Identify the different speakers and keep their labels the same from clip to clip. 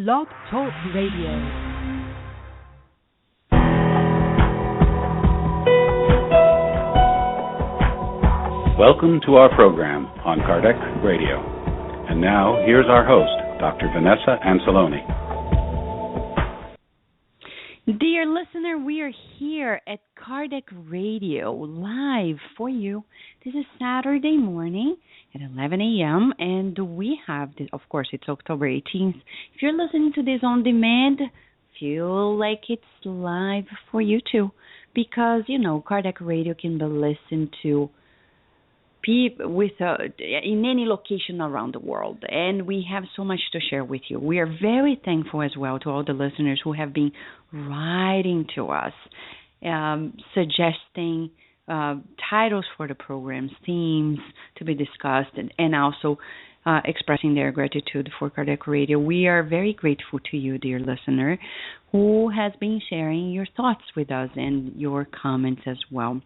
Speaker 1: Blog Talk Radio.
Speaker 2: Welcome to our program on Kardec Radio. And now, here's our host, Dr. Vanessa Anceloni.
Speaker 1: Dear listener, we are here at Kardec Radio live for you. This is Saturday morning at 11 a.m. and we have, this, of course, it's October 18th. If you're listening to this on demand, feel like it's live for you too, because, you know, Kardec Radio can be listened to in any location around the world, and we have so much to share with you. We are very thankful as well to all the listeners who have been writing to us, suggesting titles for the programs, themes to be discussed, and also expressing their gratitude for Kardec Radio. We are very grateful to you, dear listener, who has been sharing your thoughts with us and your comments as well.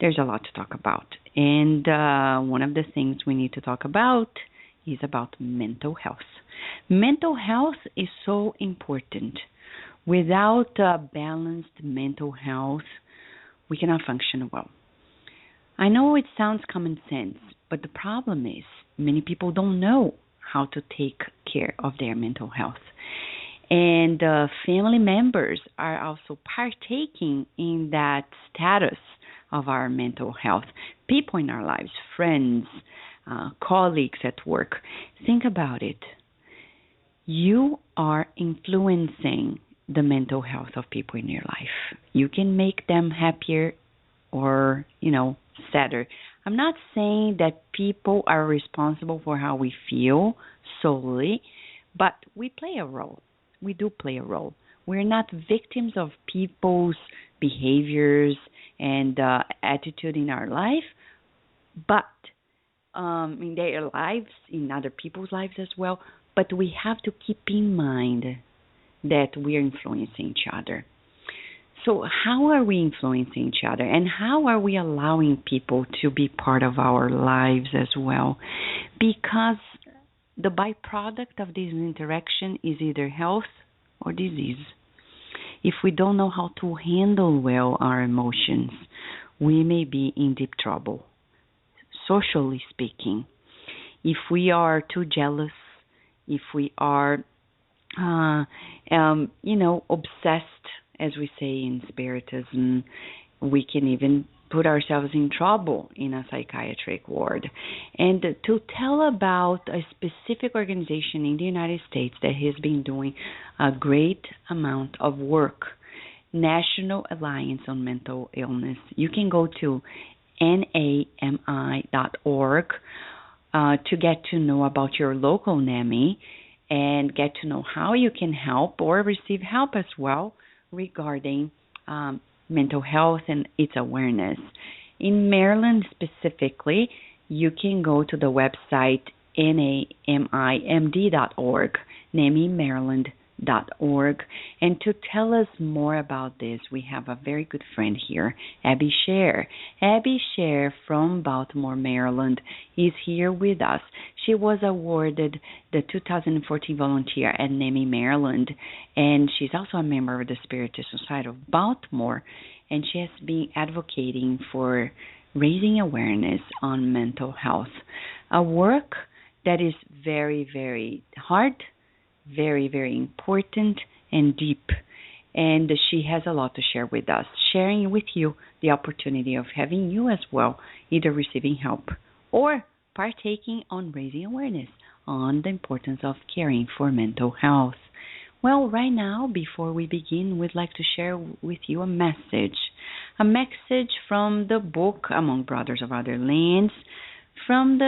Speaker 1: There's a lot to talk about. And one of the things we need to talk about is about mental health. Mental health is so important. Without balanced mental health, we cannot function well. I know it sounds common sense, but the problem is many people don't know how to take care of their mental health. And family members are also partaking in that status of our mental health. People in our lives, friends, colleagues at work. Think about it. You are influencing the mental health of people in your life. You can make them happier or, sadder. I'm not saying that people are responsible for how we feel solely, but we play a role. We do play a role. We're not victims of people's behaviors and attitude in our life, but in their lives, in other people's lives as well. But we have to keep in mind that we are influencing each other. So how are we influencing each other, and how are we allowing people to be part of our lives as well? Because the byproduct of this interaction is either health or disease. If we don't know how to handle well our emotions, we may be in deep trouble, socially speaking. If we are too jealous, if we are, obsessed, as we say in Spiritism, we can even put ourselves in trouble in a psychiatric ward. And to tell about a specific organization in the United States that has been doing a great amount of work, National Alliance on Mental Illness, you can go to NAMI.org to get to know about your local NAMI and get to know how you can help or receive help as well regarding mental health and its awareness. In Maryland specifically, you can go to the website namimd.org, namimaryland.org, and to tell us more about this, we have a very good friend here, Abby Scher. Abby Scher from Baltimore, Maryland, is here with us. She was awarded the 2014 Volunteer at NAMI, Maryland, and she's also a member of the Spiritist Society of Baltimore, and she has been advocating for raising awareness on mental health, a work that is very, very hard, very, very important and deep. And she has a lot to share with us, sharing with you the opportunity of having you as well, either receiving help or partaking on raising awareness on the importance of caring for mental health. Well, right now, before we begin, we'd like to share with you a message from the book Among Brothers of Other Lands, from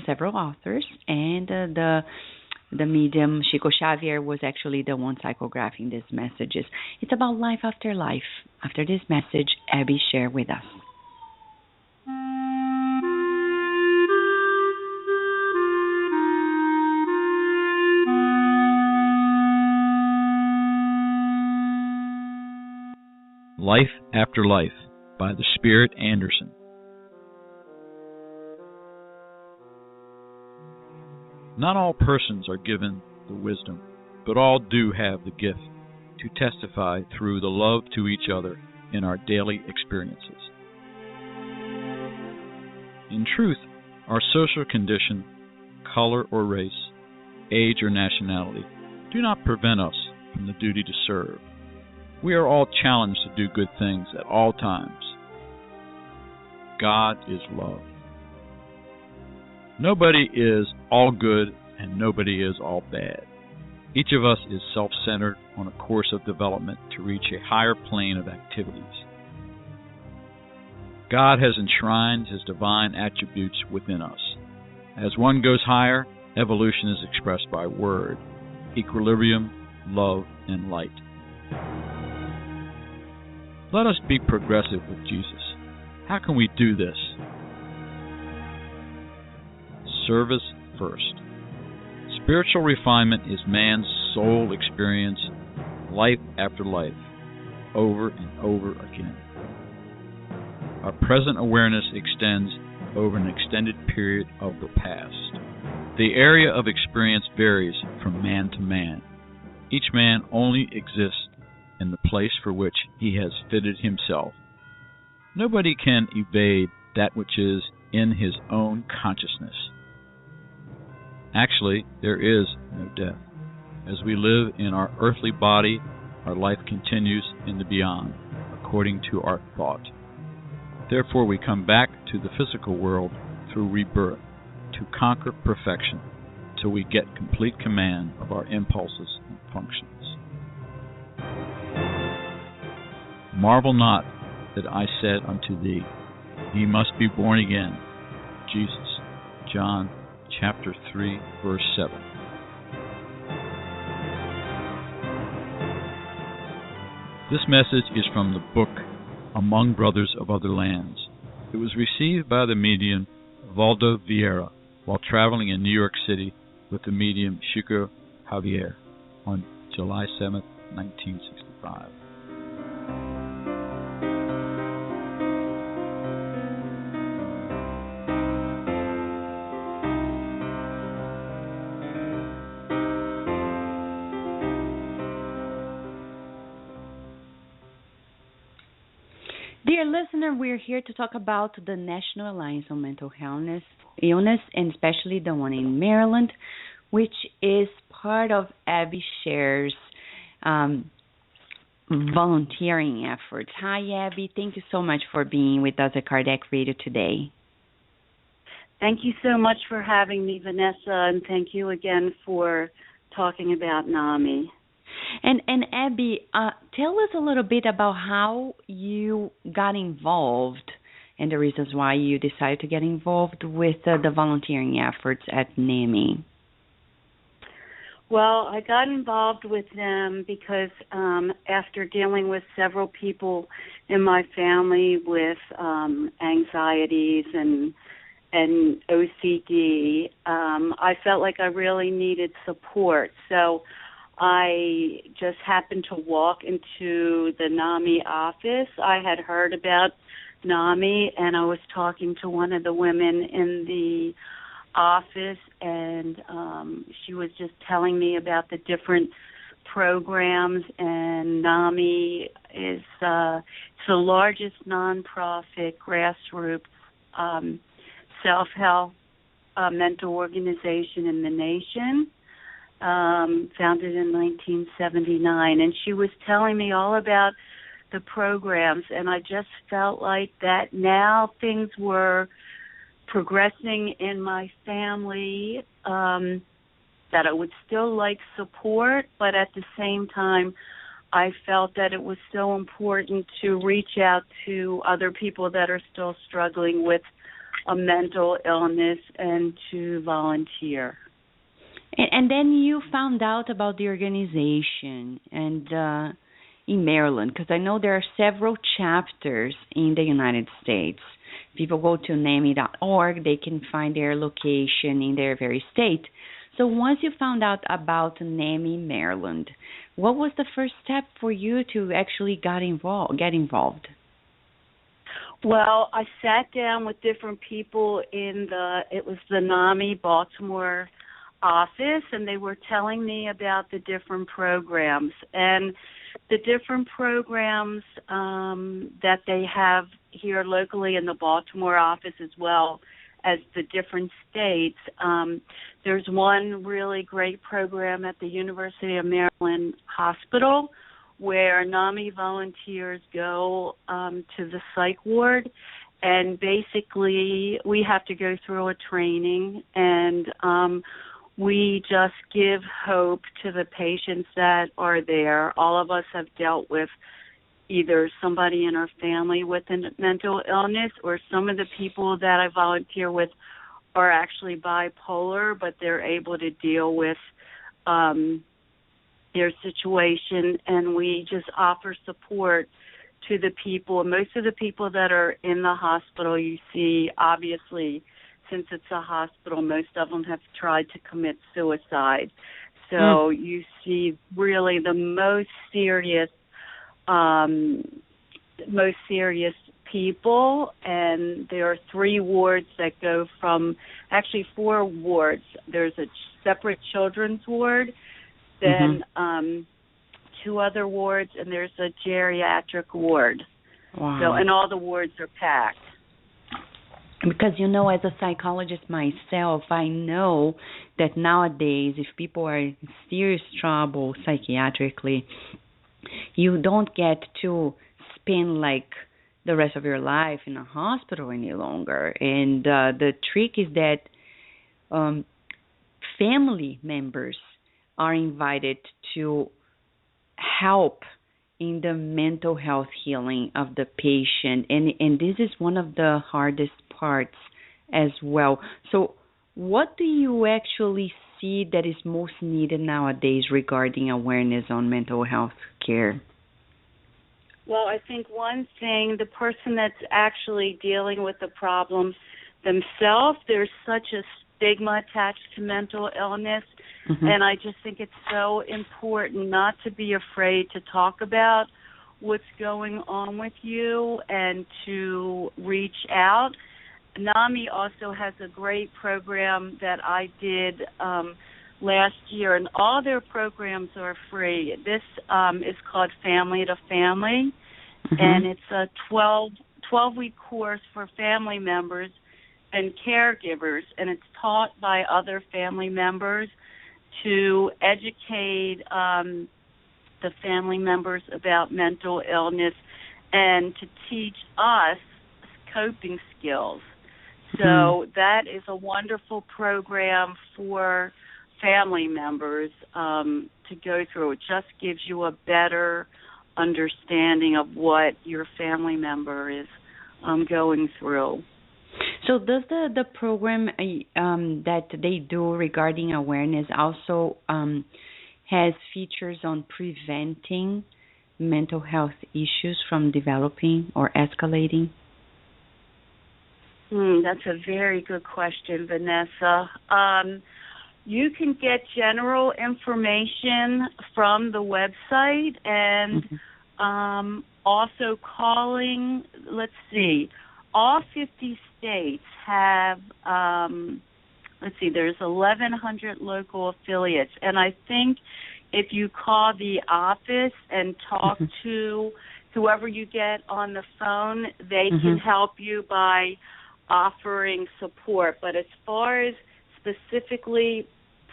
Speaker 1: several authors, and the medium Chico Xavier was actually the one psychographing these messages. It's about life after life. After this message, Abby share with us.
Speaker 3: Life After Life by the Spirit Anderson. Not all persons are given the wisdom but all do have the gift to testify through the love to each other in our daily experiences. In truth, our social condition, color or race, age or nationality do not prevent us from the duty to serve. We are all challenged to do good things at all times. God is love. Nobody is all good and nobody is all bad. Each of us is self-centered on a course of development to reach a higher plane of activities. God has enshrined His divine attributes within us. As one goes higher, evolution is expressed by word, equilibrium, love, and light. Let us be progressive with Jesus. How can we do this? Service first. Spiritual refinement is man's soul experience, life after life, over and over again. Our present awareness extends over an extended period of the past. The area of experience varies from man to man. Each man only exists in the place for which he has fitted himself. Nobody can evade that which is in his own consciousness. Actually, there is no death. As we live in our earthly body, our life continues in the beyond, according to our thought. Therefore, we come back to the physical world through rebirth, to conquer perfection, till we get complete command of our impulses and functions. Marvel not that I said unto thee, ye must be born again. Jesus, John chapter 3, verse 7. This message is from the book Among Brothers of Other Lands. It was received by the medium Valdo Vieira while traveling in New York City with the medium Chico Javier on July 7, 1965.
Speaker 1: Dear listener, we're here to talk about the National Alliance on Mental Illness, and especially the one in Maryland, which is part of Abby Share's volunteering efforts. Hi, Abby. Thank you so much for being with us at Kardec Radio today.
Speaker 4: Thank you so much for having me, Vanessa, and thank you again for talking about NAMI.
Speaker 1: And Abby, tell us a little bit about how you got involved and the reasons why you decided to get involved with the volunteering efforts at NAMI.
Speaker 4: Well, I got involved with them because after dealing with several people in my family with anxieties and OCD, I felt like I really needed support. So I just happened to walk into the NAMI office. I had heard about NAMI, and I was talking to one of the women in the office, and she was just telling me about the different programs, and NAMI is it's the largest nonprofit grassroots self-help mental organization in the nation. Founded in 1979, and she was telling me all about the programs, and I just felt like that now things were progressing in my family, that I would still like support, but at the same time, I felt that it was so important to reach out to other people that are still struggling with a mental illness and to volunteer.
Speaker 1: And then you found out about the organization and in Maryland, because I know there are several chapters in the United States. People go to NAMI.org, they can find their location in their very state. So once you found out about NAMI Maryland, what was the first step for you to actually get involved?
Speaker 4: Well, I sat down with different people it was the NAMI Baltimore office, and they were telling me about the different programs. And the different programs that they have here locally in the Baltimore office, as well as the different states. There's one really great program at the University of Maryland Hospital where NAMI volunteers go to the psych ward, and basically we have to go through a training, and we just give hope to the patients that are there. All of us have dealt with either somebody in our family with a mental illness, or some of the people that I volunteer with are actually bipolar, but they're able to deal with their situation, and we just offer support to the people. Most of the people that are in the hospital, you see, obviously, since it's a hospital, most of them have tried to commit suicide. So you see really the most serious people, and there are 3 wards that go from, actually 4 wards. There's a separate children's ward, then 2 other wards, and there's a geriatric ward.
Speaker 1: Wow.
Speaker 4: So, and all the wards are packed.
Speaker 1: Because, you know, as a psychologist myself, I know that nowadays if people are in serious trouble psychiatrically, you don't get to spend like the rest of your life in a hospital any longer. And the trick is that family members are invited to help in the mental health healing of the patient. And this is one of the hardest parts as well. So what do you actually see that is most needed nowadays regarding awareness on mental health care?
Speaker 4: Well, I think one thing, the person that's actually dealing with the problem themselves, there's such a stigma attached to mental illness, and I just think it's so important not to be afraid to talk about what's going on with you and to reach out. NAMI also has a great program that I did last year, and all their programs are free. This is called Family to Family, and it's a 12-week course for family members and caregivers, and it's taught by other family members to educate the family members about mental illness and to teach us coping skills. So that is a wonderful program for family members to go through. It just gives you a better understanding of what your family member is going through.
Speaker 1: So does the program that they do regarding awareness also has features on preventing mental health issues from developing or escalating?
Speaker 4: That's a very good question, Vanessa. You can get general information from the website, and also calling, let's see, all 50 states have, there's 1,100 local affiliates, and I think if you call the office and talk to whoever you get on the phone, they can help you by offering support. But as far as specifically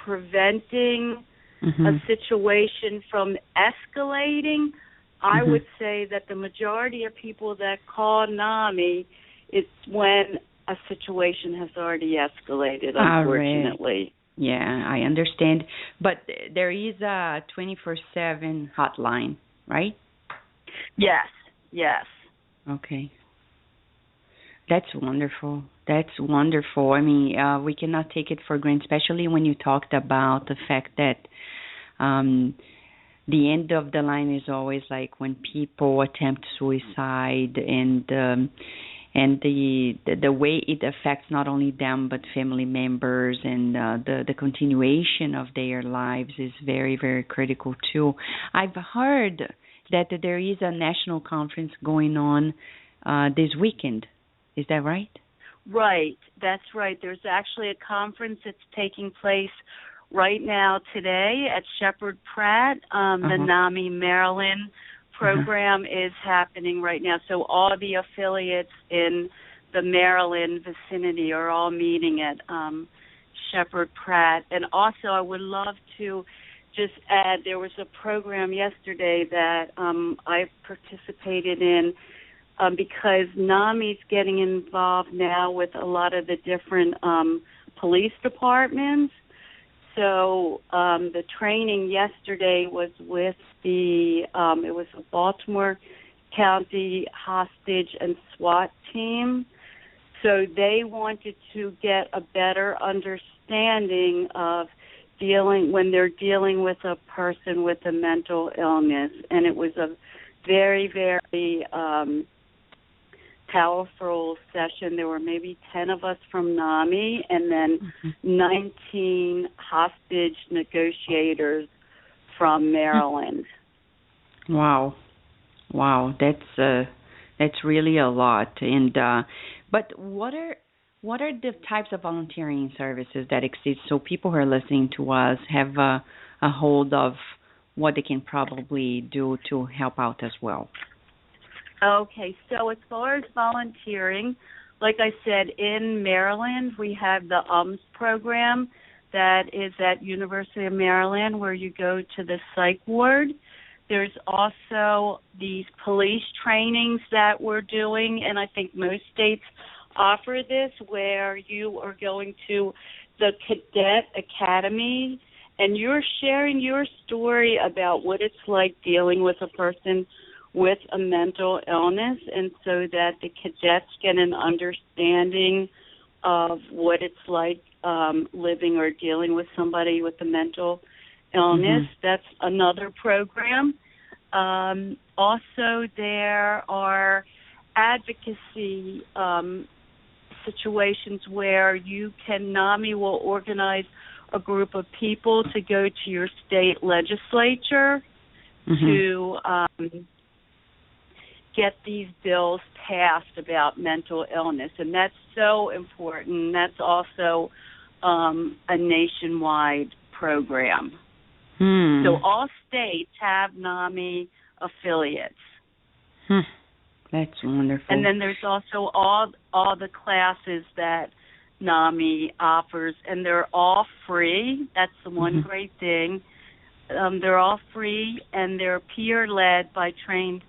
Speaker 4: preventing a situation from escalating, I would say that the majority of people that call NAMI, it's when a situation has already escalated, unfortunately.
Speaker 1: Yeah, I understand. But there is a 24/7 hotline, right?
Speaker 4: Yes.
Speaker 1: Okay. That's wonderful. I mean, we cannot take it for granted, especially when you talked about the fact that the end of the line is always like when people attempt suicide, and the way it affects not only them but family members, and the continuation of their lives is very, very critical too. I've heard that there is a national conference going on this weekend. Is that right?
Speaker 4: Right, that's right. There's actually a conference that's taking place right now today at Shepherd Pratt, the NAMI Maryland program is happening right now. So all the affiliates in the Maryland vicinity are all meeting at Shepherd Pratt. And also I would love to just add, there was a program yesterday that I participated in because NAMI's getting involved now with a lot of the different police departments. So the training yesterday was with it was a Baltimore County hostage and SWAT team. So they wanted to get a better understanding of when they're dealing with a person with a mental illness. And it was a very, very powerful session. There were maybe 10 of us from NAMI and then 19 hostage negotiators from Maryland.
Speaker 1: Wow, that's really a lot. And but what are the types of volunteering services that exist, so people who are listening to us have a hold of what they can probably do to help out as well?
Speaker 4: Okay, so as far as volunteering, like I said, in Maryland, we have the program that is at University of Maryland where you go to the psych ward. There's also these police trainings that we're doing, and I think most states offer this, where you are going to the cadet academy and you're sharing your story about what it's like dealing with a person with a mental illness, and so that the cadets get an understanding of what it's like living or dealing with somebody with a mental illness. That's another program. Also, there are advocacy situations where NAMI will organize a group of people to go to your state legislature to get these bills passed about mental illness, and that's so important. That's also a nationwide program. So all states have NAMI affiliates.
Speaker 1: That's wonderful.
Speaker 4: And then there's also all the classes that NAMI offers, and they're all free. That's the one great thing. They're all free, and they're peer-led by trained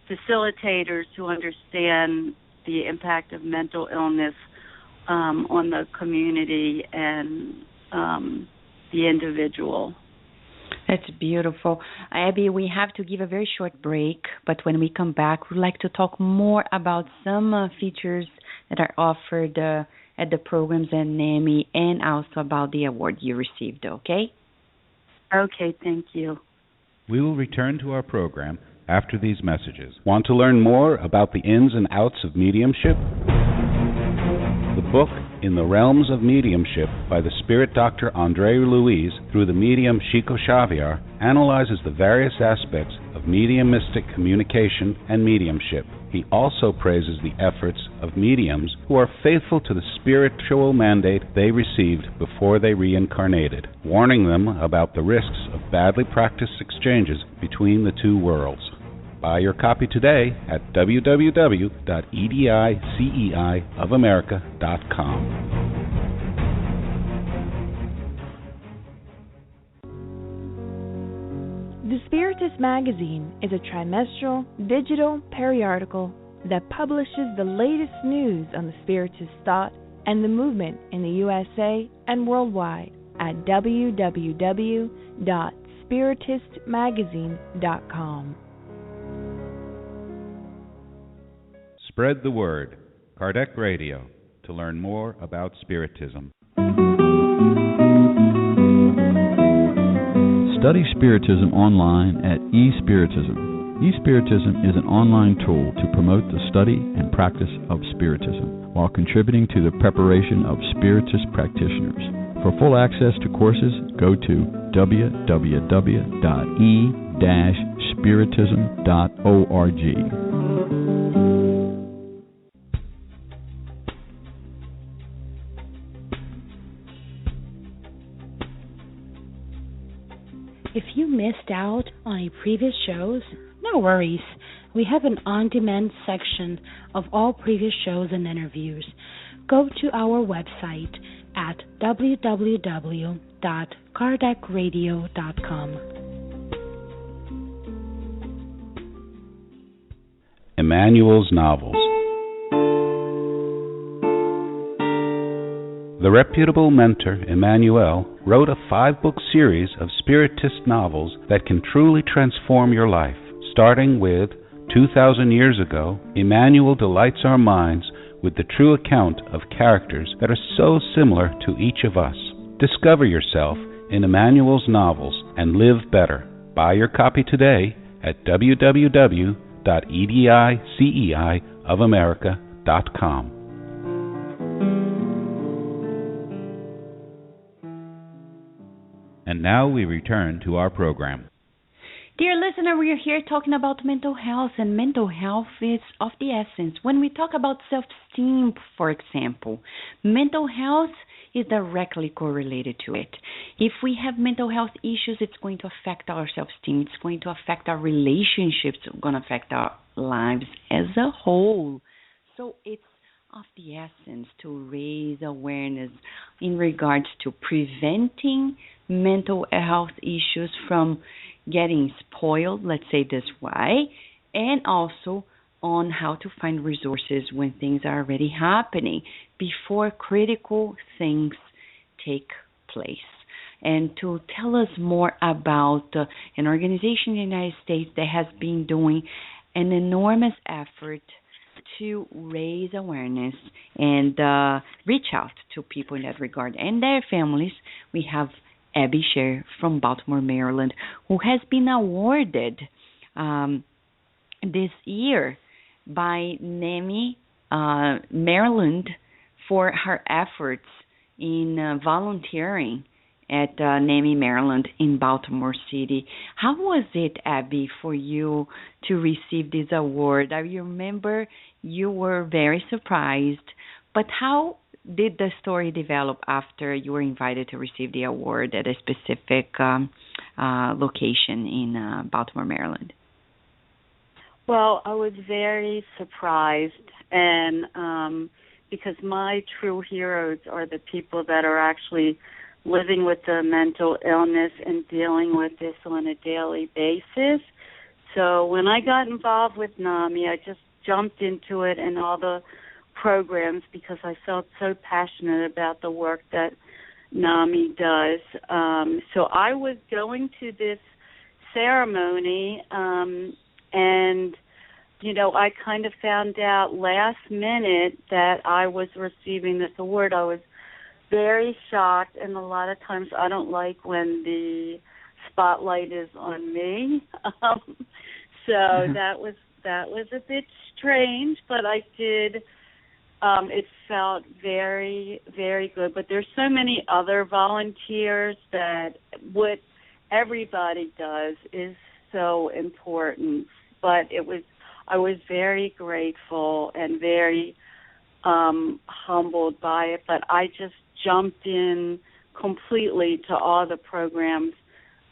Speaker 4: facilitators who understand the impact of mental illness on the community and the individual.
Speaker 1: That's beautiful. Abby, we have to give a very short break, but when we come back, we'd like to talk more about some features that are offered at the programs at NAMI, and also about the award you received, okay?
Speaker 4: Okay, thank you.
Speaker 2: We will return to our program after these messages. Want to learn more about the ins and outs of mediumship? The book, In the Realms of Mediumship, by the spirit doctor Andre Louise, through the medium Chico Xavier, analyzes the various aspects of mediumistic communication and mediumship. He also praises the efforts of mediums who are faithful to the spiritual mandate they received before they reincarnated, warning them about the risks of badly practiced exchanges between the two worlds. Buy your copy today at www.ediceiofamerica.com.
Speaker 5: The Spiritist magazine is a trimestral digital periodical that publishes the latest news on the Spiritist thought and the movement in the USA and worldwide at www.spiritistmagazine.com.
Speaker 2: Spread the word. Kardec Radio, to learn more about Spiritism.
Speaker 3: Study Spiritism online at eSpiritism. eSpiritism is an online tool to promote the study and practice of Spiritism while contributing to the preparation of Spiritist practitioners. For full access to courses, go to www.e-spiritism.org.
Speaker 6: missed out on any previous shows? No worries. We have an on-demand section of all previous shows and interviews. Go to our website at www.kardecradio.com.
Speaker 2: Emmanuel's Novels. The reputable mentor, Emmanuel, wrote a 5-book series of spiritist novels that can truly transform your life. Starting with 2,000 Years Ago, Emmanuel delights our minds with the true account of characters that are so similar to each of us. Discover yourself in Emmanuel's novels and live better. Buy your copy today at www.ediceiofamerica.com. And now we return to our program.
Speaker 1: Dear listener, we are here talking about mental health, and mental health is of the essence. When we talk about self-esteem, for example, mental health is directly correlated to it. If we have mental health issues, it's going to affect our self-esteem. It's going to affect our relationships. It's going to affect our lives as a whole. So it's of the essence to raise awareness in regards to preventing mental health issues from getting spoiled, let's say this way, and also on how to find resources when things are already happening before critical things take place. And to tell us more about an organization in the United States that has been doing an enormous effort to raise awareness and reach out to people in that regard and their families, we have Abby Sher from Baltimore, Maryland, who has been awarded this year by NAMI Maryland for her efforts in volunteering at NAMI Maryland in Baltimore City. How was it, Abby, for you to receive this award? I remember you were very surprised, but how did the story develop after you were invited to receive the award at a specific location in Baltimore, Maryland?
Speaker 4: Well, I was very surprised, and because my true heroes are the people that are actually living with the mental illness and dealing with this on a daily basis. So when I got involved with NAMI, I just jumped into it and all the programs because I felt so passionate about the work that NAMI does. So I was going to this ceremony, and, you know, I kind of found out last minute that I was receiving this award. I was very shocked, and a lot of times I don't like when the spotlight is on me. That was a bit strange, but I did. It felt very, very good. But there's so many other volunteers that what everybody does is so important. But I was very grateful and very humbled by it. But I just jumped in completely to all the programs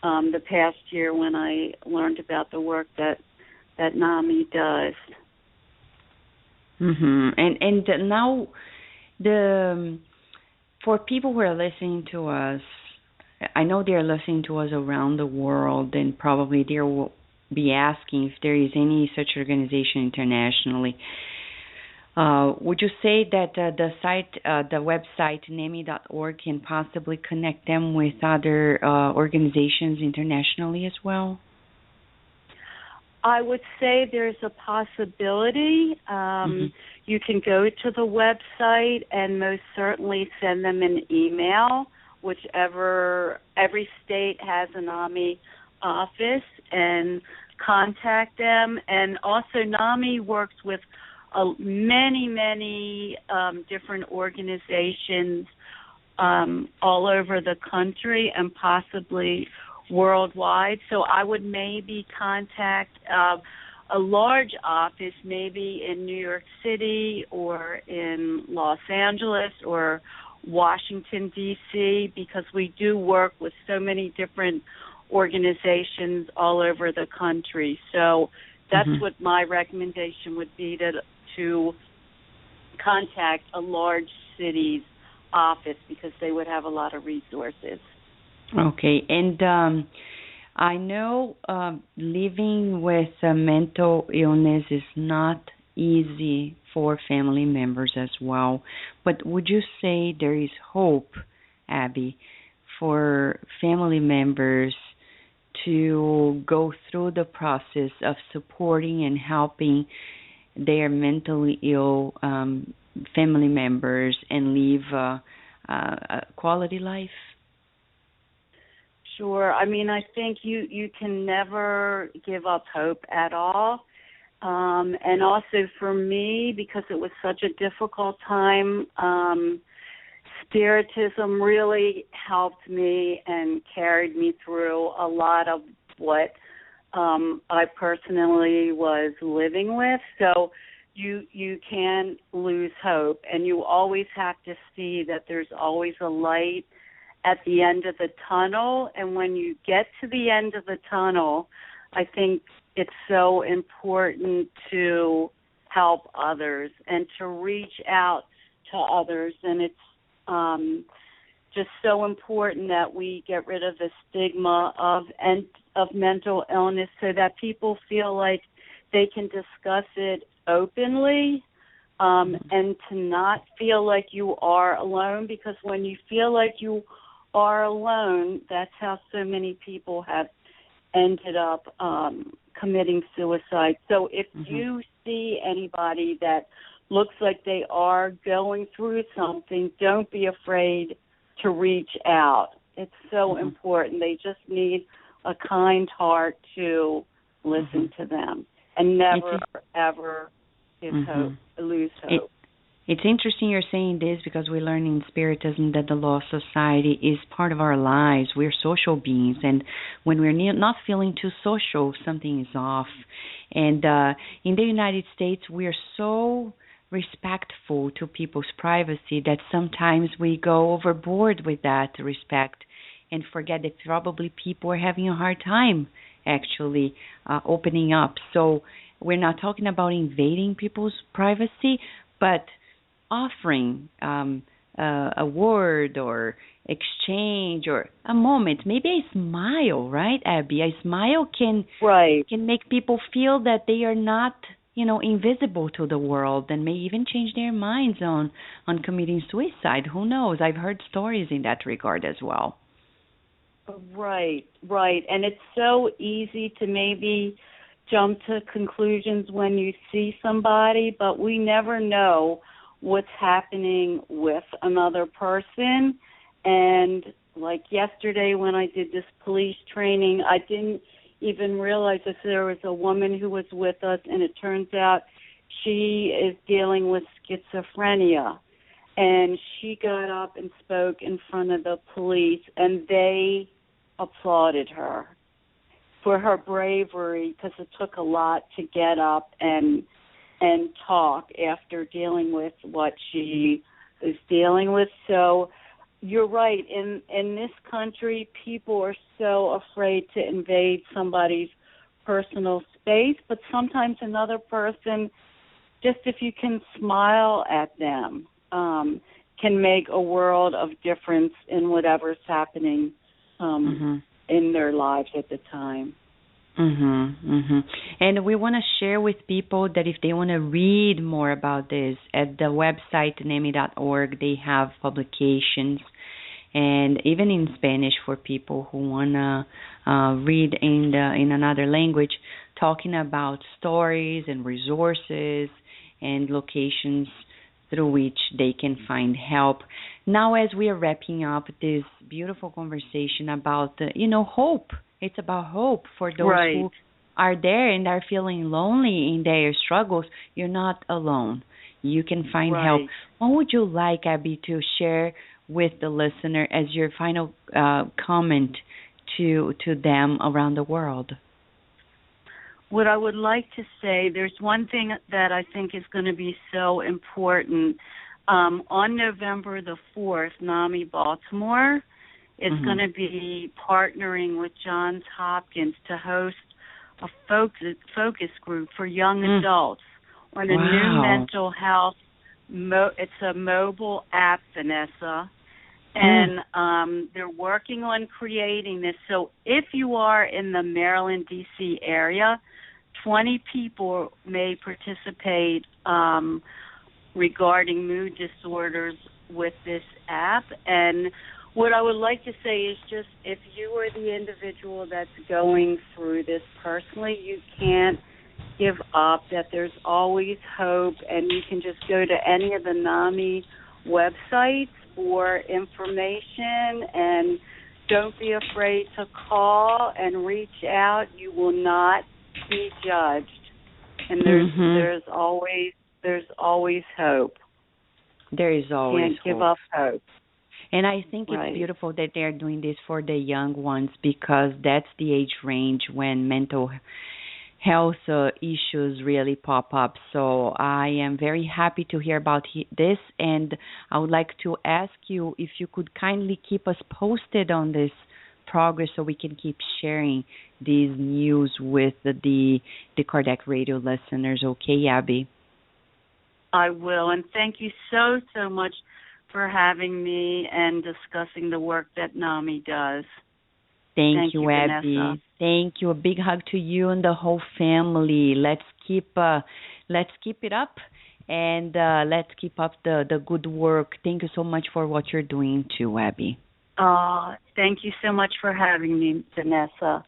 Speaker 4: the past year when I learned about the work that NAMI does.
Speaker 1: Mm-hmm. And now, for people who are listening to us, I know they're listening to us around the world, and probably they will be asking if there is any such organization internationally. Would you say that the website NAMI.org can possibly connect them with other organizations internationally as well?
Speaker 4: I would say there's a possibility. You can go to the website and most certainly send them an email, every state has a NAMI office, and contact them. And also NAMI works with many different organizations all over the country and possibly worldwide. So I would maybe contact a large office, maybe in New York City or in Los Angeles or Washington, D.C., because we do work with so many different organizations all over the country. So that's
Speaker 1: Mm-hmm.
Speaker 4: what my recommendation would be, to contact a large city's office, because they would have a lot of resources.
Speaker 1: Okay, and I know living with a mental illness is not easy for family members as well. But would you say there is hope, Abby, for family members to go through the process of supporting and helping their mentally ill family members and live a quality life?
Speaker 4: Sure. I mean, I think you can never give up hope at all. And also for me, because it was such a difficult time, Spiritism really helped me and carried me through a lot of what I personally was living with. So you can't lose hope, and you always have to see that there's always a light at the end of the tunnel. And when you get to the end of the tunnel, I think it's so important to help others and to reach out to others. And it's just so important that we get rid of the stigma of mental illness, so that people feel like they can discuss it openly, and to not feel like you are alone, because when you feel like you are alone, that's how so many people have ended up committing suicide. So if you see anybody that looks like they are going through something, don't be afraid to reach out. It's so important. They just need a kind heart to listen to them, and never, ever give hope, lose hope.
Speaker 1: It's interesting you're saying this, because we learn in Spiritism that the law of society is part of our lives. We're social beings, and when we're not feeling too social, something is off. And in the United States, we're so respectful to people's privacy that sometimes we go overboard with that respect and forget that probably people are having a hard time actually opening up. So we're not talking about invading people's privacy, but offering a word or exchange or a moment, maybe a smile, right, Abby? A smile can make people feel that they are not, invisible to the world, and may even change their minds on committing suicide. Who knows? I've heard stories in that regard as well.
Speaker 4: Right. And it's so easy to maybe jump to conclusions when you see somebody, but we never know what's happening with another person. And like yesterday when I did this police training, I didn't even realize that there was a woman who was with us, and it turns out she is dealing with schizophrenia. And she got up and spoke in front of the police, and they applauded her for her bravery, because it took a lot to get up and talk after dealing with what she is dealing with. So you're right. In this country, people are so afraid to invade somebody's personal space, but sometimes another person, just if you can smile at them, can make a world of difference in whatever's happening in their lives at the time.
Speaker 1: And we want to share with people that if they want to read more about this, at the website NAMI.org, they have publications, and even in Spanish for people who want to read in another language, talking about stories and resources and locations through which they can find help. Now, as we are wrapping up this beautiful conversation about, hope. It's about hope for those who are there and are feeling lonely in their struggles. You're not alone. You can find help. What would you like, Abby, to share with the listener as your final comment to them around the world?
Speaker 4: What I would like to say, there's one thing that I think is going to be so important. On November the 4th, NAMI Baltimore is going to be partnering with Johns Hopkins to host a focus group for young adults on a new mental health. It's a mobile app, Vanessa, and they're working on creating this. So if you are in the Maryland, D.C. area, 20 people may participate regarding mood disorders with this app. And what I would like to say is just if you are the individual that's going through this personally, you can't give up, that there's always hope, and you can just go to any of the NAMI websites for information, and don't be afraid to call and reach out. You will not be judged, and there's always hope.
Speaker 1: There is always
Speaker 4: Can't give up hope.
Speaker 1: And I think it's beautiful that they're doing this for the young ones, because that's the age range when mental health issues really pop up. So I am very happy to hear about this, and I would like to ask you if you could kindly keep us posted on this progress so we can keep sharing these news with the Kardec Radio listeners. Okay, Abby?
Speaker 4: I will, and thank you so much for having me and discussing the work that NAMI does.
Speaker 1: Thank you, Abby.
Speaker 4: Vanessa.
Speaker 1: Thank you. A big hug to you and the whole family. Let's keep it up, and let's keep up the good work. Thank you so much for what you're doing too, Abby.
Speaker 4: Thank you so much for having me, Vanessa.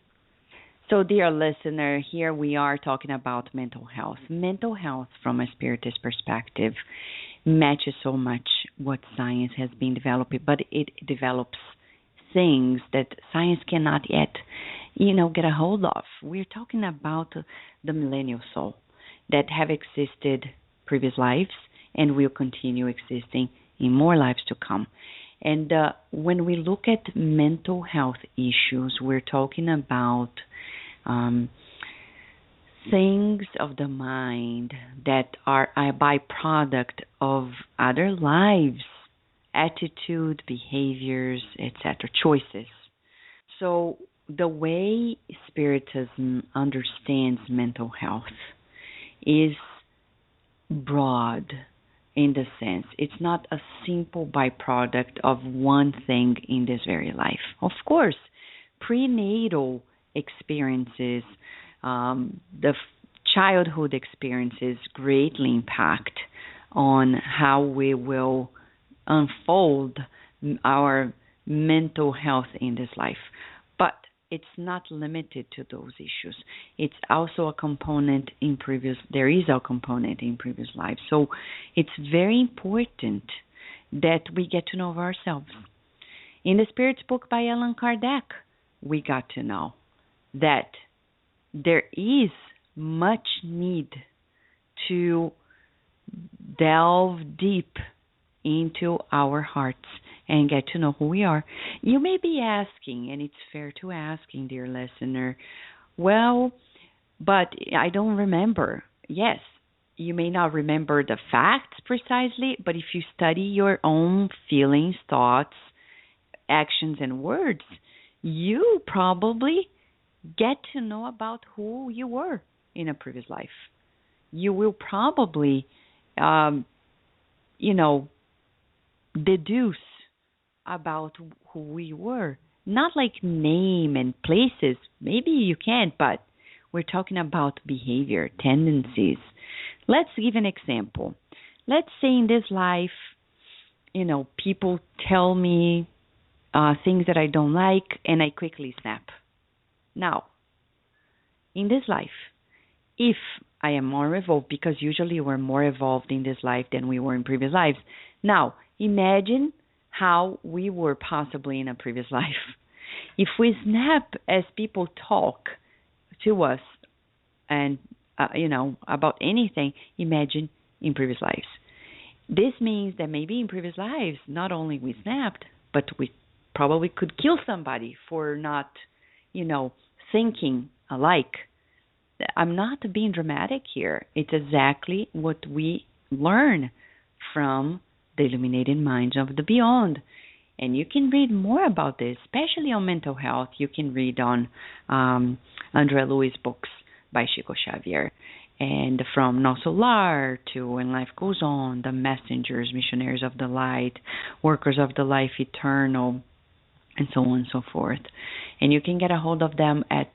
Speaker 1: So, dear listener, here we are talking about mental health. Mental health from a spiritist perspective matches so much what science has been developing, but it develops things that science cannot yet, get a hold of. We're talking about the millennial soul that have existed previous lives and will continue existing in more lives to come. And when we look at mental health issues, we're talking about things of the mind that are a byproduct of other lives, attitude, behaviors, etc., choices. So the way Spiritism understands mental health is broad in the sense it's not a simple byproduct of one thing in this very life. Of course, prenatal experiences, the childhood experiences greatly impact on how we will unfold our mental health in this life. But it's not limited to those issues. It's also a component in previous lives. So it's very important that we get to know ourselves. In the Spirit's book by Allan Kardec, we got to know that there is much need to delve deep into our hearts and get to know who we are. You may be asking, and it's fair to asking, dear listener, well, but I don't remember. Yes, you may not remember the facts precisely, but if you study your own feelings, thoughts, actions, and words, you probably get to know about who you were in a previous life. You will probably, deduce about who we were. Not like name and places. Maybe you can't, but we're talking about behavior, tendencies. Let's give an example. Let's say in this life, people tell me things that I don't like, and I quickly snap. Now, in this life, if I am more evolved, because usually we're more evolved in this life than we were in previous lives. Now, imagine how we were possibly in a previous life. If we snap as people talk to us and, about anything, imagine in previous lives. This means that maybe in previous lives, not only we snapped, but we probably could kill somebody for not, thinking alike. I'm not being dramatic here. It's exactly what we learn from the illuminated minds of the beyond. And you can read more about this, especially on mental health. You can read on Andrea Louis' books by Chico Xavier. And from No Solar to When Life Goes On, The Messengers, Missionaries of the Light, Workers of the Life Eternal, and so on and so forth. And you can get a hold of them at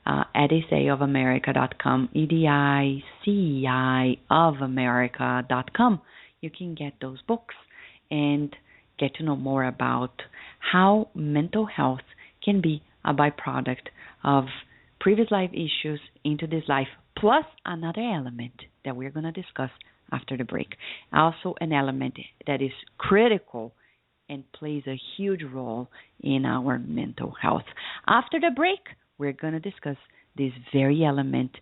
Speaker 1: ediceiofamerica.com, EDICEI of America.com. You can get those books and get to know more about how mental health can be a byproduct of previous life issues into this life, plus another element that we're going to discuss after the break. Also an element that is critical and plays a huge role in our mental health. After the break, we're going to discuss this very element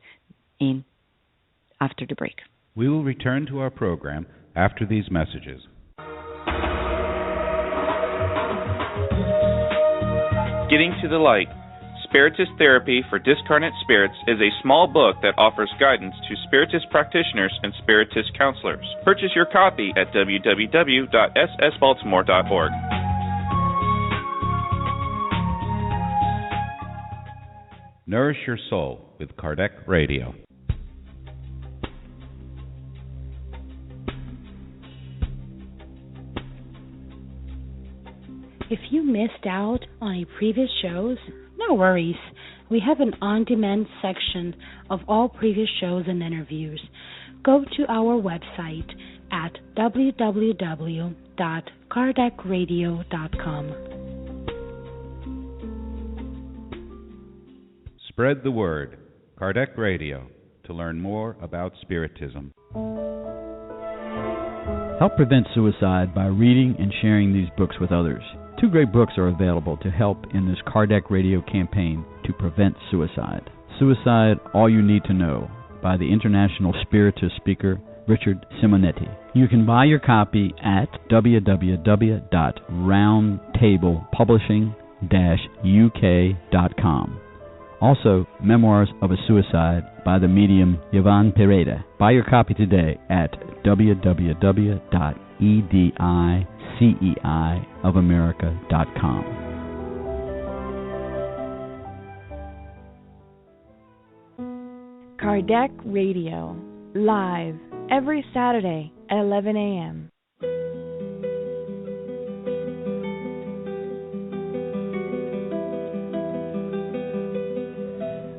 Speaker 1: after the break.
Speaker 2: We will return to our program after these messages.
Speaker 7: Getting to the Light, Spiritist Therapy for Discarnate Spirits is a small book that offers guidance to Spiritist practitioners and Spiritist counselors. Purchase your copy at www.ssbaltimore.org.
Speaker 2: Nourish Your Soul with Kardec Radio.
Speaker 6: If you missed out on any previous shows, no worries. We have an on-demand section of all previous shows and interviews. Go to our website at www.kardecradio.com.
Speaker 2: Spread the word. Kardec Radio, to learn more about Spiritism.
Speaker 8: Help prevent suicide by reading and sharing these books with others. 2 great books are available to help in this Kardec Radio campaign to prevent suicide. Suicide, All You Need to Know, by the international Spiritist speaker Richard Simonetti. You can buy your copy at www.roundtablepublishing-uk.com. Also, Memoirs of a Suicide by the medium Yvonne Pereda. Buy your copy today at www.ediceiofamerica.com.
Speaker 5: Kardec Radio, live every Saturday at 11 a.m.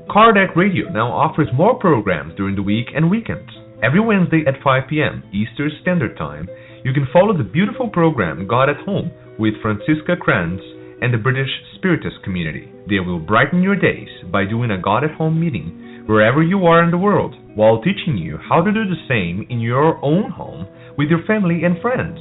Speaker 9: Kardec Radio now offers more programs during the week and weekends. Every Wednesday at 5 p.m. Eastern Standard Time, you can follow the beautiful program God at Home with Francisca Kranz and the British Spiritist community. They will brighten your days by doing a God at Home meeting wherever you are in the world, while teaching you how to do the same in your own home with your family and friends.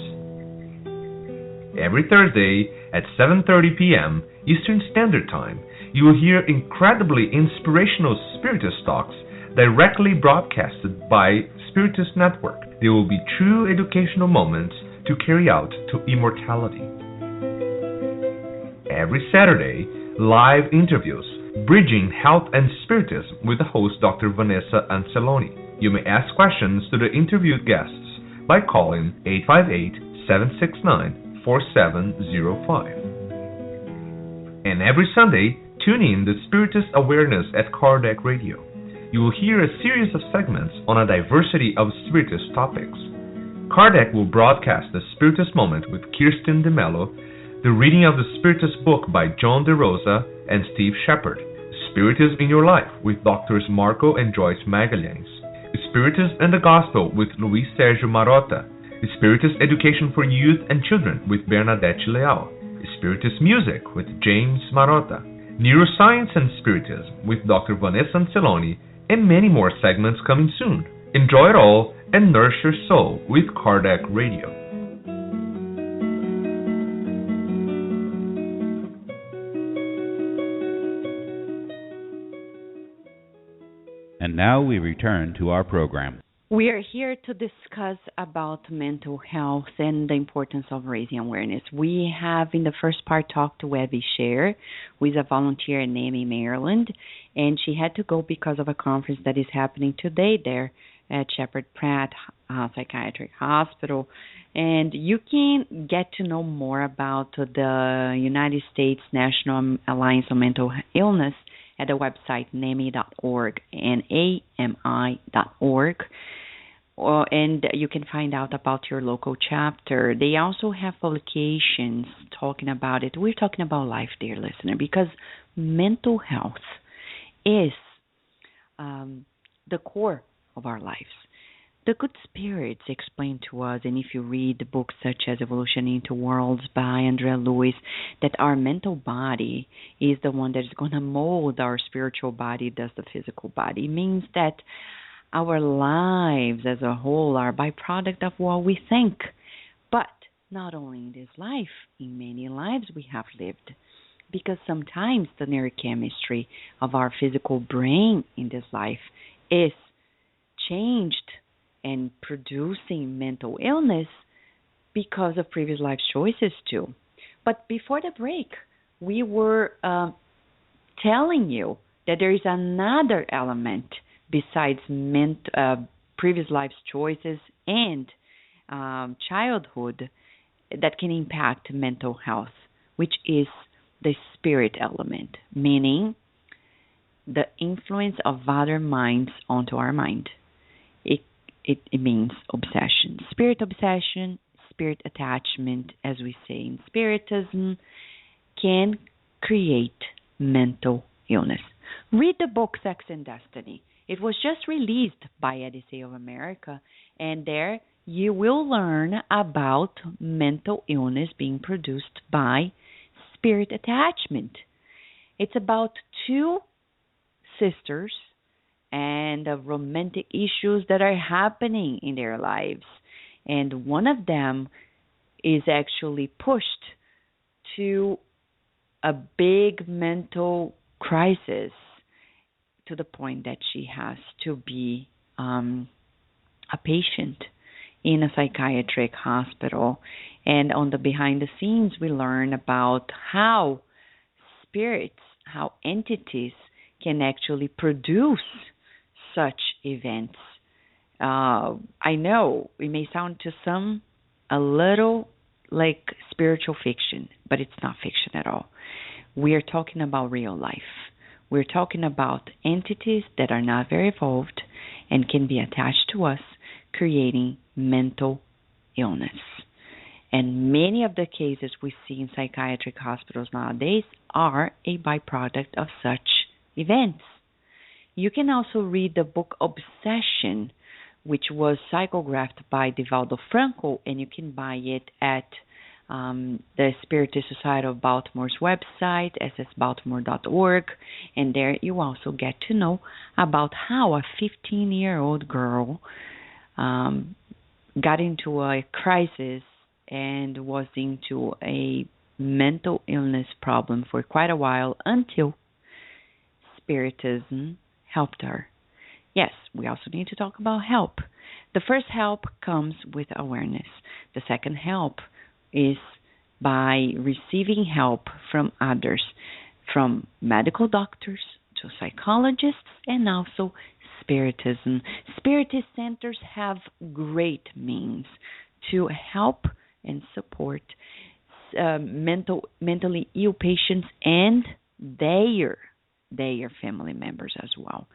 Speaker 9: Every Thursday at 7:30 p.m. Eastern Standard Time, you will hear incredibly inspirational Spiritist talks directly broadcasted by Spiritist Network. They will be true educational moments to carry out to immortality. Every Saturday, live interviews, Bridging Health and Spiritism with the host Dr. Vanessa Anceloni. You may ask questions to the interviewed guests by calling 858-769-4705. And every Sunday, tune in to Spiritist Awareness at Kardec Radio. You will hear a series of segments on a diversity of Spiritist topics. Kardec will broadcast the Spiritist Moment with Kirsten DeMello, the reading of the Spiritist book by John DeRosa and Steve Shepard, Spiritism in Your Life with Drs. Marco and Joyce Magalhães, Spiritism and the Gospel with Luis Sergio Marotta, Spiritist Education for Youth and Children with Bernadette Leal, Spiritist Music with James Marotta, Neuroscience and Spiritism with Dr. Vanessa Anceloni, and many more segments coming soon. Enjoy it all and nourish your soul with Kardec Radio.
Speaker 2: And now we return to our program.
Speaker 1: We are here to discuss about mental health and the importance of raising awareness. We have in the first part talked to Evie Scher, who is a volunteer in NAMI, Maryland, and she had to go because of a conference that is happening today there at Shepherd Pratt Psychiatric Hospital. And you can get to know more about the United States National Alliance on Mental Illness at the website NAMI.org, NAMI.org. And you can find out about your local chapter. They also have publications talking about it. We're talking about life, dear listener, because mental health is the core of our lives. The good spirits explain to us, and if you read books such as Evolution into Worlds by Andrea Lewis, that our mental body is the one that is going to mold our spiritual body, does the physical body. It means that our lives as a whole are a byproduct of what we think. But not only in this life, in many lives we have lived. Because sometimes the neurochemistry of our physical brain in this life is changed and producing mental illness because of previous life choices too. But before the break, we were telling you that there is another element besides previous life choices and childhood that can impact mental health, which is the spirit element, meaning the influence of other minds onto our mind. It means obsession. Spirit obsession, spirit attachment, as we say in Spiritism, can create mental illness. Read the book Sex and Destiny. It was just released by Odyssey of America, and there you will learn about mental illness being produced by spirit attachment. It's about two sisters and romantic issues that are happening in their lives. And one of them is actually pushed to a big mental crisis to the point that she has to be a patient in a psychiatric hospital. And on the behind the scenes, we learn about how spirits, how entities can actually produce such events. I know it may sound to some a little like spiritual fiction, but it's not fiction at all. We are talking about real life. We're talking about entities that are not very evolved and can be attached to us, creating mental illness. And many of the cases we see in psychiatric hospitals nowadays are a byproduct of such events. You can also read the book Obsession, which was psychographed by Divaldo Franco, and you can buy it at the Spiritist Society of Baltimore's website, ssbaltimore.org, and there you also get to know about how a 15-year-old girl got into a crisis and was into a mental illness problem for quite a while until Spiritism helped her. Yes, we also need to talk about help. The first help comes with awareness. The second help is by receiving help from others, from medical doctors to psychologists and also Spiritism. Spiritist centers have great means to help and support mentally ill patients and their family members as well.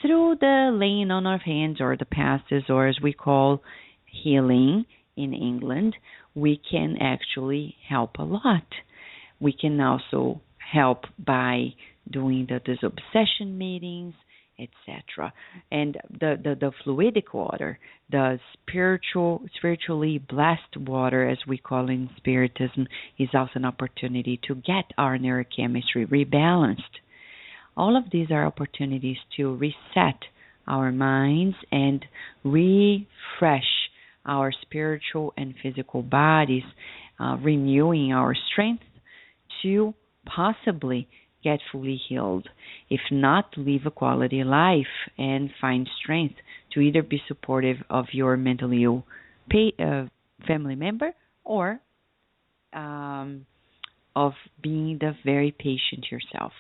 Speaker 1: Through the laying on of hands or the passes, or as we call healing in England, we can actually help a lot. We can also help by doing the disobsession meetings, etc. And the fluidic water, the spiritually blessed water, as we call in Spiritism, is also an opportunity to get our neurochemistry rebalanced. All of these are opportunities to reset our minds and refresh our spiritual and physical bodies, renewing our strength to possibly get fully healed, if not live a quality life and find strength to either be supportive of your mentally ill family member or of being the very patient yourself.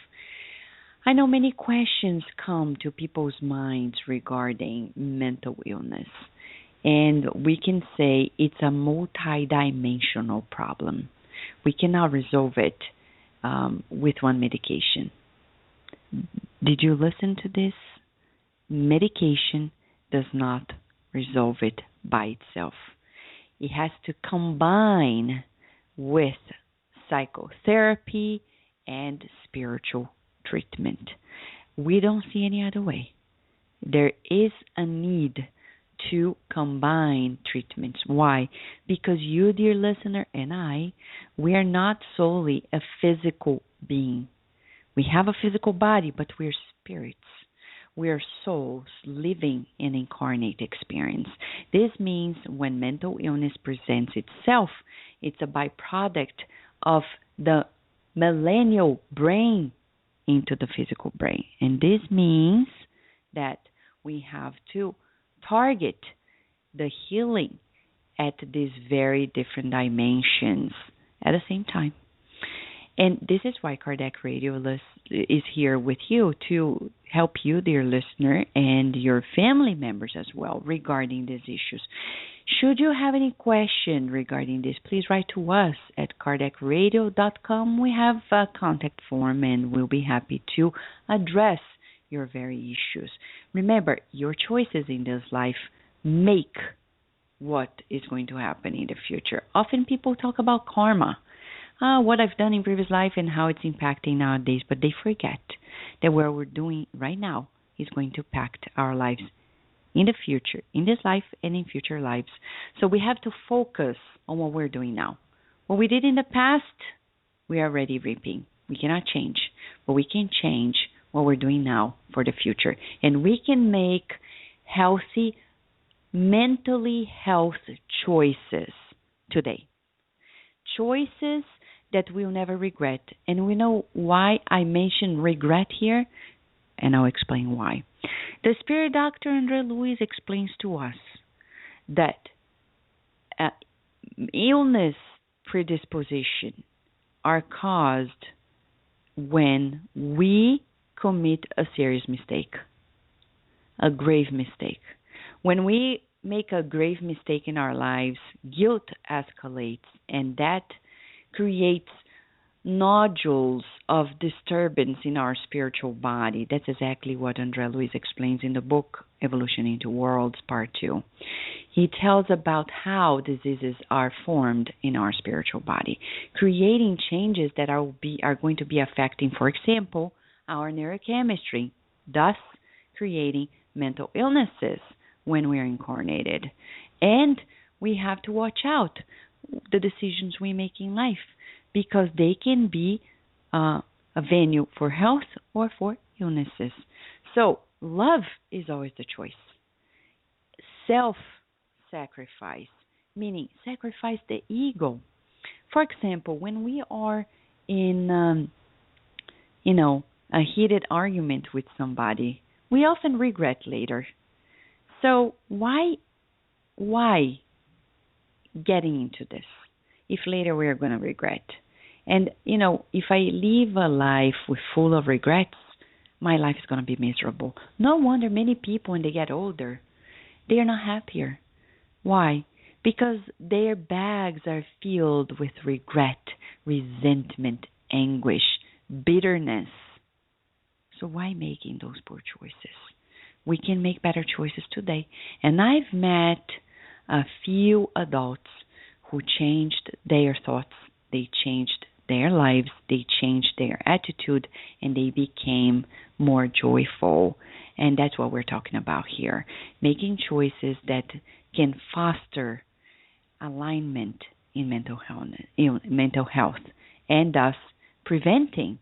Speaker 1: I know many questions come to people's minds regarding mental illness, and we can say it's a multidimensional problem. We cannot resolve it with one medication. Did you listen to this? Medication does not resolve it by itself. It has to combine with psychotherapy and spiritual treatment. We don't see any other way. There is a need to combine treatments. Why? Because you, dear listener, and I, we are not solely a physical being. We have a physical body, but we're spirits. We are souls living an incarnate experience. This means when mental illness presents itself, it's a byproduct of the millennial brain into the physical brain. And this means that we have to target the healing at these very different dimensions at the same time. And this is why Kardec Radio is here with you to help you, dear listener, and your family members as well regarding these issues. Should you have any question regarding this, please write to us at kardecradio.com. We have a contact form and we'll be happy to address your very issues. Remember, your choices in this life make what is going to happen in the future. Often people talk about karma, what I've done in previous life and how it's impacting nowadays, but they forget that what we're doing right now is going to impact our lives in the future, in this life and in future lives. So we have to focus on what we're doing now. What we did in the past, we are already reaping. We cannot change, but we can change what we're doing now for the future. And we can make healthy, mentally healthy choices today. Choices that we'll never regret. And we know why I mention regret here, and I'll explain why. The spirit doctor André Luiz explains to us that illness predisposition are caused when we commit a serious mistake, a grave mistake. When we make a grave mistake in our lives, guilt escalates, and that creates nodules of disturbance in our spiritual body. That's exactly what André Luiz explains in the book Evolution into Worlds, Part 2. He tells about how diseases are formed in our spiritual body, creating changes that are going to be affecting, for example, our neurochemistry, thus creating mental illnesses when we're incarnated. And we have to watch out the decisions we make in life, because they can be a venue for health or for illnesses. So love is always the choice. Self-sacrifice, meaning sacrifice the ego. For example, when we are in, a heated argument with somebody, we often regret later. So why getting into this if later we are going to regret? And, if I live a life full of regrets, my life is going to be miserable. No wonder many people, when they get older, they are not happier. Why? Because their bags are filled with regret, resentment, anguish, bitterness. So why making those poor choices? We can make better choices today. And I've met a few adults who changed their thoughts, they changed their lives, they changed their attitude, and they became more joyful. And that's what we're talking about here. Making choices that can foster alignment in mental health, and thus preventing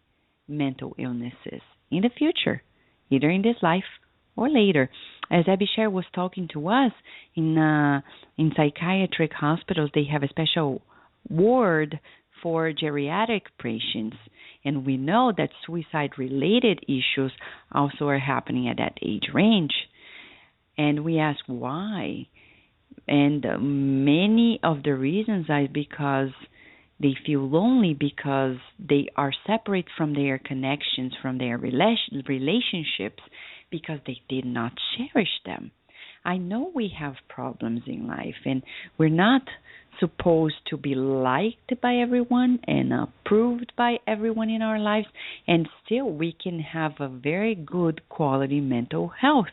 Speaker 1: mental illnesses in the future, either in this life or later. As Abhishek was talking to us, in psychiatric hospitals, they have a special ward for geriatric patients, and we know that suicide-related issues also are happening at that age range. And we ask why, and many of the reasons are because They feel lonely because they are separate from their connections, from their relationships, because they did not cherish them. I know we have problems in life, and we're not supposed to be liked by everyone and approved by everyone in our lives, and still we can have a very good quality mental health,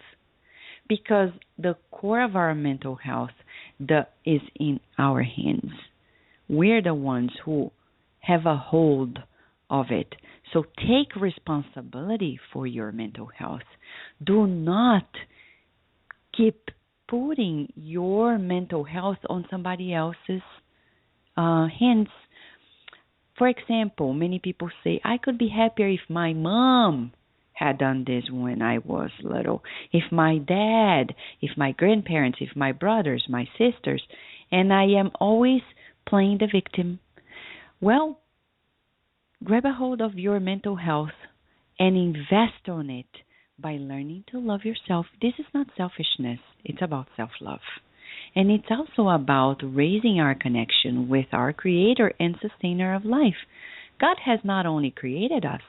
Speaker 1: because the core of our mental health is in our hands. We're the ones who have a hold of it. So take responsibility for your mental health. Do not keep putting your mental health on somebody else's hands. For example, many people say, I could be happier if my mom had done this when I was little, if my dad, if my grandparents, if my brothers, my sisters, and I am always playing the victim. Well, grab a hold of your mental health and invest on it by learning to love yourself. This is not selfishness. It's about self-love. And it's also about raising our connection with our Creator and Sustainer of life. God has not only created us,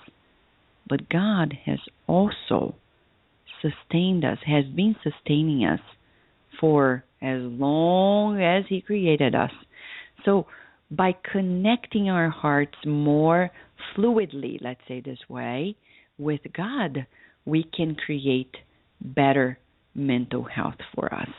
Speaker 1: but God has also sustained us, has been sustaining us for as long as He created us. So by connecting our hearts more fluidly, let's say this way, with God, we can create better mental health for us.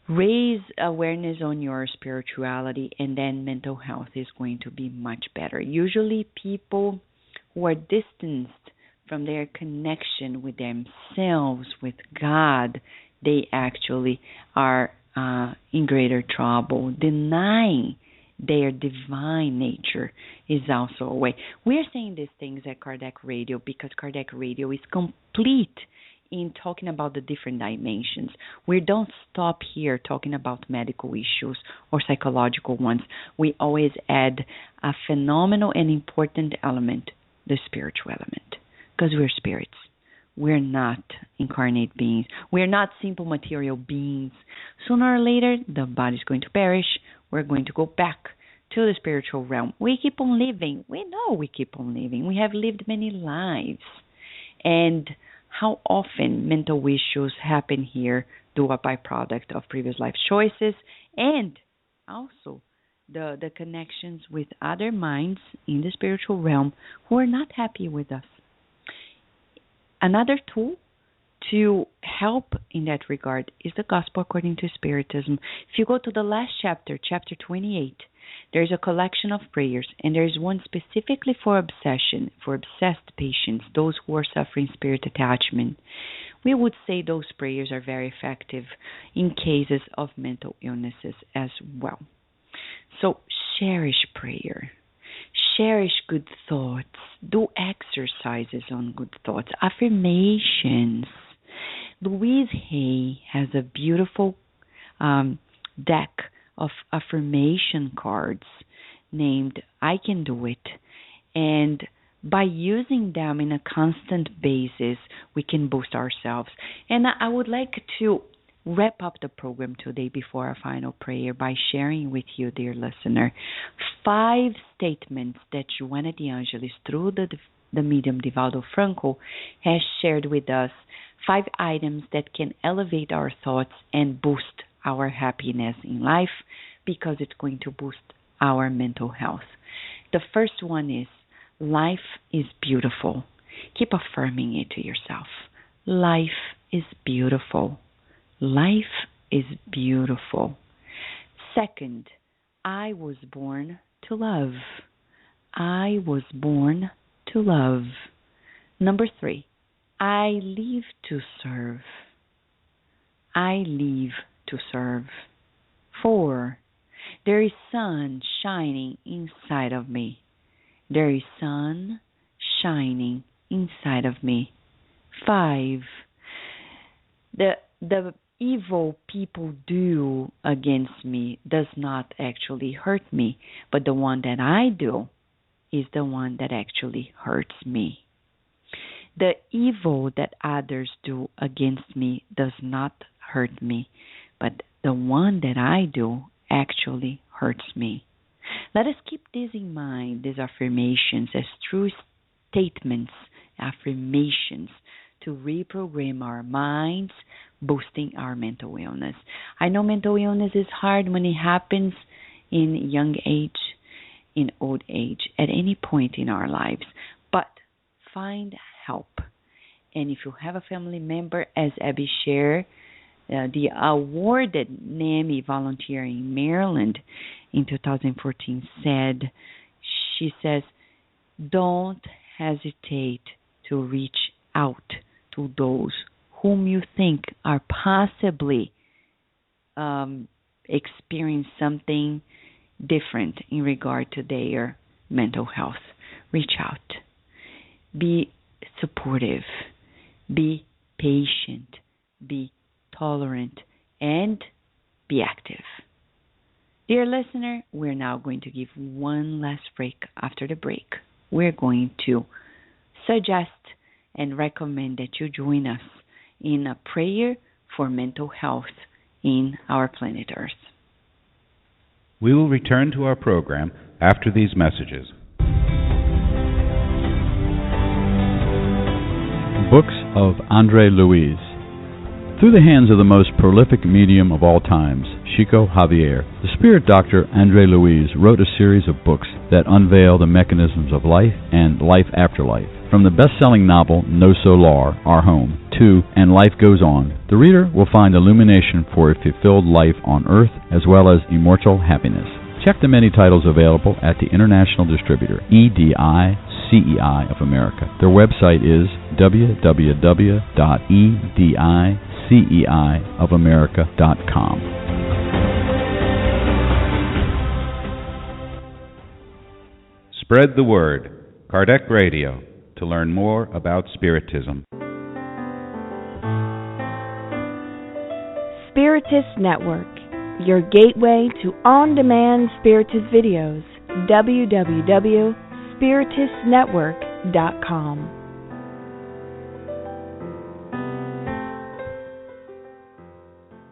Speaker 1: Raise awareness on your spirituality, and then mental health is going to be much better. Usually people who are distanced from their connection with themselves, with God, they actually are in greater trouble. Denying their divine nature is also a way. We're saying these things at Kardec Radio because Kardec Radio is complete in talking about the different dimensions. We don't stop here talking about medical issues or psychological ones. We always add a phenomenal and important element, the spiritual element, because we're spirits. We're not incarnate beings. We're not simple material beings. Sooner or later, the body's going to perish. We're going to go back to the spiritual realm. We keep on living. We know we keep on living. We have lived many lives. And how often mental issues happen here do a byproduct of previous life choices, and also the connections with other minds in the spiritual realm who are not happy with us. Another tool to help in that regard is the Gospel According to Spiritism. If you go to the last chapter, chapter 28, there's a collection of prayers, and there's one specifically for obsession, for obsessed patients, those who are suffering spirit attachment. We would say those prayers are very effective in cases of mental illnesses as well. So cherish prayer. Cherish good thoughts. Do exercises on good thoughts. Affirmations. Louise Hay has a beautiful deck of affirmation cards named I Can Do It. And by using them in a constant basis, we can boost ourselves. And I would like to wrap up the program today before our final prayer by sharing with you, dear listener, 5 statements that Joana de Angelis, through the medium Divaldo Franco, has shared with us. 5 items that can elevate our thoughts and boost our happiness in life, because it's going to boost our mental health. The first one is, life is beautiful. Keep affirming it to yourself. Life is beautiful. Life is beautiful. Second, I was born to love. I was born to love. Number 3, I live to serve. I live to serve. 4, there is sun shining inside of me. There is sun shining inside of me. 5, the evil people do against me does not actually hurt me, but the one that I do is the one that actually hurts me. The evil that others do against me does not hurt me, but the one that I do actually hurts me. Let us keep this in mind, these affirmations, as true statements, affirmations to reprogram our minds, boosting our mental illness. I know mental illness is hard when it happens in young age, in old age, at any point in our lives, but find help. And if you have a family member, as Abby shared, the awarded NAMI volunteer in Maryland in 2014 said, she says, don't hesitate to reach out to those whom you think are possibly experiencing something different in regard to their mental health. Reach out. Be supportive. Be patient. Be tolerant. And be active. Dear listener, we're now going to give one last break. After the break, we're going to suggest and recommend that you join us in a prayer for mental health in our planet Earth.
Speaker 2: We will return to our program after these messages.
Speaker 8: Books of Andre Luis. Through the hands of the most prolific medium of all times, Chico Javier, the spirit doctor Andre Luis wrote a series of books that unveil the mechanisms of life and life after life. From the best-selling novel No Solar, Our Home, to And Life Goes On, the reader will find illumination for a fulfilled life on Earth as well as immortal happiness. Check the many titles available at the international distributor, EDI CEI of America. Their website is www.ediceiofamerica.com.
Speaker 2: Spread the word. Kardec Radio, to learn more about Spiritism.
Speaker 5: Spiritist Network, your gateway to on-demand Spiritist videos. www.spiritistnetwork.com.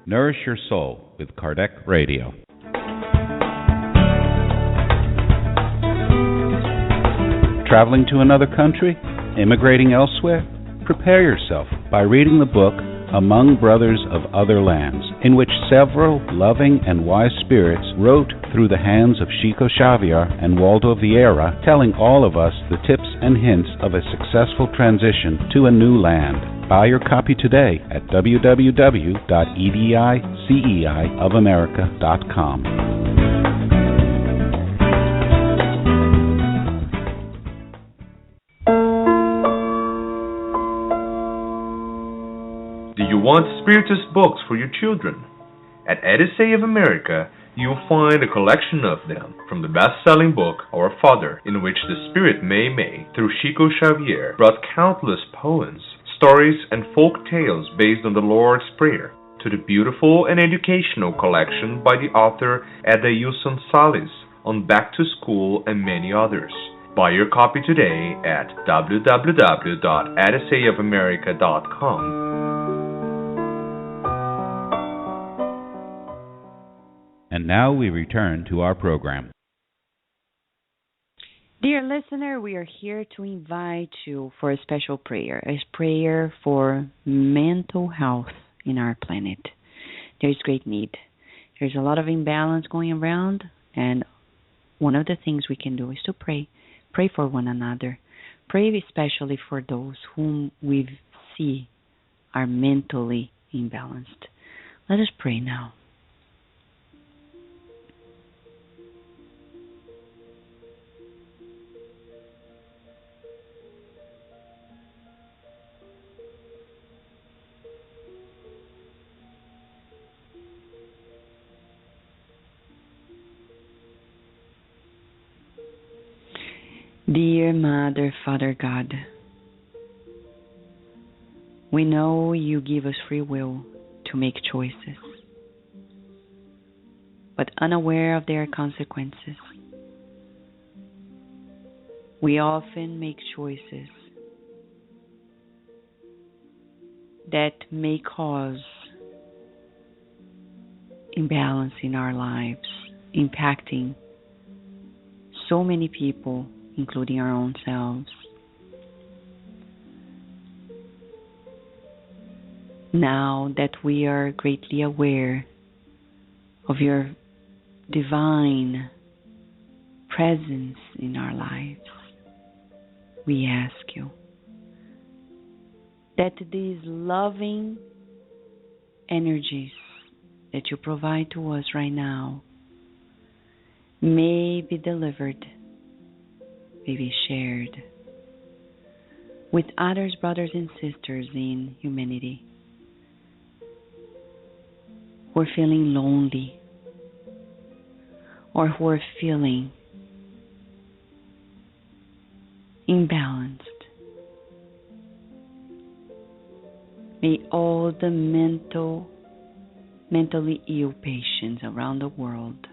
Speaker 2: Nourish your soul with Kardec Radio. Traveling to another country? Immigrating elsewhere? Prepare yourself by reading the book Among Brothers of Other Lands, in which several loving and wise spirits wrote through the hands of Chico Xavier and Waldo Vieira, telling all of us the tips and hints of a successful transition to a new land. Buy your copy today at www.ediceiofamerica.com.
Speaker 9: Do you want Spiritist books for your children? At Odyssey of America, you'll find a collection of them, from the best-selling book Our Father, in which the Spirit Mei Mei, through Chico Xavier, brought countless poems, stories, and folk tales based on the Lord's Prayer, to the beautiful and educational collection by the author Eda Yuson Salis on Back to School and many others. Buy your copy today at www.odysseyofamerica.com.
Speaker 2: And now we return to our program.
Speaker 1: Dear listener, we are here to invite you for a special prayer, a prayer for mental health in our planet. There's great need. There's a lot of imbalance going around, and one of the things we can do is to pray. Pray for one another. Pray especially for those whom we see are mentally imbalanced. Let us pray now. Dear Mother, Father God, we know you give us free will to make choices, but unaware of their consequences. We often make choices that may cause imbalance in our lives, impacting so many people, including our own selves. Now that we are greatly aware of your divine presence in our lives, we ask you that these loving energies that you provide to us right now may be delivered, may be shared with others, brothers and sisters in humanity who are feeling lonely or who are feeling imbalanced. May all the mentally ill patients around the world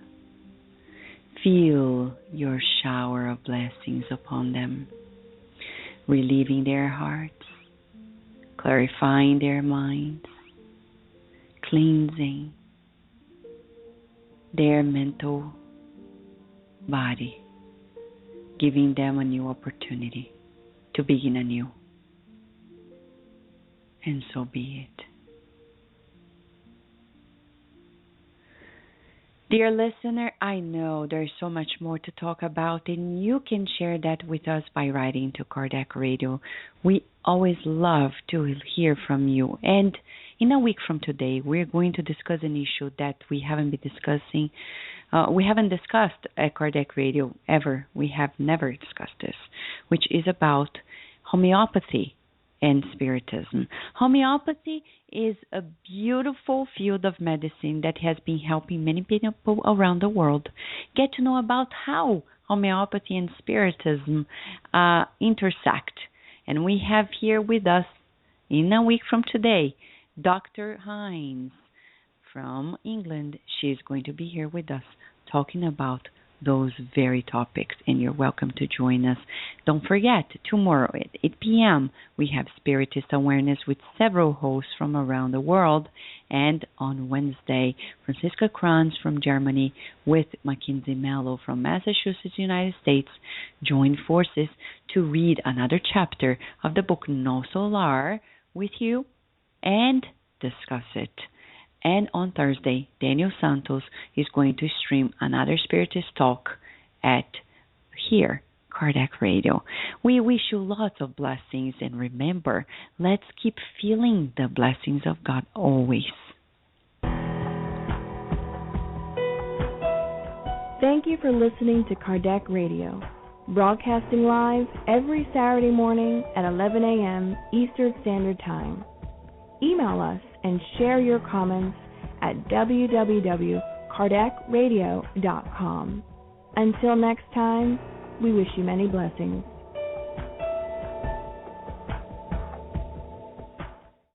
Speaker 1: feel your shower of blessings upon them, relieving their hearts, clarifying their minds, cleansing their mental body, giving them a new opportunity to begin anew. And so be it. Dear listener, I know there's so much more to talk about, and you can share that with us by writing to Kardec Radio. We always love to hear from you. And in a week from today, we're going to discuss an issue that we haven't been discussing. We haven't discussed at Kardec Radio ever. We have never discussed this, which is about homeopathy and spiritism. Homeopathy is a beautiful field of medicine that has been helping many people around the world get to know about how homeopathy and spiritism intersect. And we have here with us, in a week from today, Dr. Hines from England. She is going to be here with us talking about those very topics, and you're welcome to join us. Don't forget, tomorrow at 8 p.m. we have Spiritist Awareness with several hosts from around the world, and on Wednesday, Franziska Kranz from Germany with Mackenzie Mello from Massachusetts, United States, join forces to read another chapter of the book No Solar with you and discuss it. And on Thursday, Daniel Santos is going to stream another Spiritist talk at here, Kardec Radio. We wish you lots of blessings, and remember, let's keep feeling the blessings of God always.
Speaker 5: Thank you for listening to Kardec Radio, broadcasting live every Saturday morning at 11 a.m. Eastern Standard Time. Email us and share your comments at www.kardecradio.com. Until next time, we wish you many blessings.